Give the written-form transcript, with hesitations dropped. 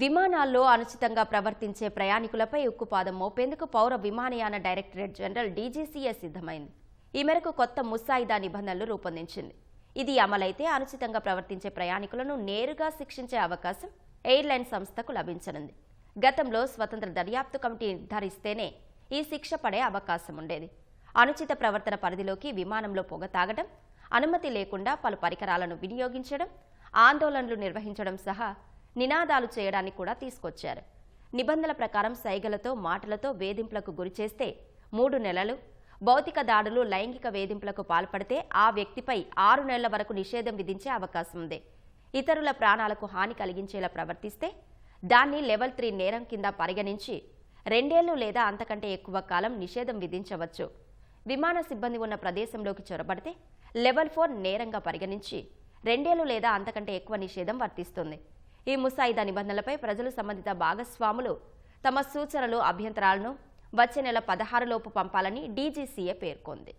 విమానాల్లో అనుచితంగా ప్రవర్తించే ప్రయాణికులపై ఉక్కుపాదం మోపేందుకు పౌర విమానయాన డైరెక్టరేట్ జనరల్ డీజీసీఏ సిద్ధమైంది. ఈ మేరకు కొత్త ముసాయిదా నిబంధనలు రూపొందించింది. ఇది అమలైతే అనుచితంగా ప్రవర్తించే ప్రయాణికులను నేరుగా శిక్షించే అవకాశం ఎయిర్లైన్ సంస్థకు లభించనుంది. గతంలో స్వతంత్ర దర్యాప్తు కమిటీ నిర్ధారిస్తేనే ఈ శిక్ష పడే అవకాశం ఉండేది. అనుచిత ప్రవర్తన పరిధిలోకి విమానంలో పొగ తాగడం, అనుమతి లేకుండా పలు పరికరాలను వినియోగించడం, ఆందోళనలు నిర్వహించడం సహా నినాదాలు చేయడానికి కూడా తీసుకొచ్చారు. నిబంధనల ప్రకారం సైగలతో మాటలతో వేధింపులకు గురిచేస్తే 3 నెలలు, భౌతిక దాడులు లైంగిక వేధింపులకు పాల్పడితే ఆ వ్యక్తిపై 6 నెలల వరకు నిషేధం విధించే అవకాశం ఉంది. ఇతరుల ప్రాణాలకు హాని కలిగించేలా ప్రవర్తిస్తే దాన్ని లెవెల్ 3 నేరం కింద పరిగణించి 2 ఏళ్లు లేదా అంతకంటే ఎక్కువ కాలం నిషేధం విధించవచ్చు. విమాన సిబ్బంది ఉన్న ప్రదేశంలోకి చొరబడితే లెవెల్ 4 నేరంగా పరిగణించి 2 ఏళ్లు లేదా అంతకంటే ఎక్కువ నిషేధం వర్తిస్తుంది. ఈ ముసాయిదా నిబంధనలపై ప్రజలు సంబంధిత భాగస్వాములు తమ సూచనలు, అభ్యంతరాలను వచ్చే నెల 16 లోపు పంపాలని డీజీసీఏ పేర్కొంది.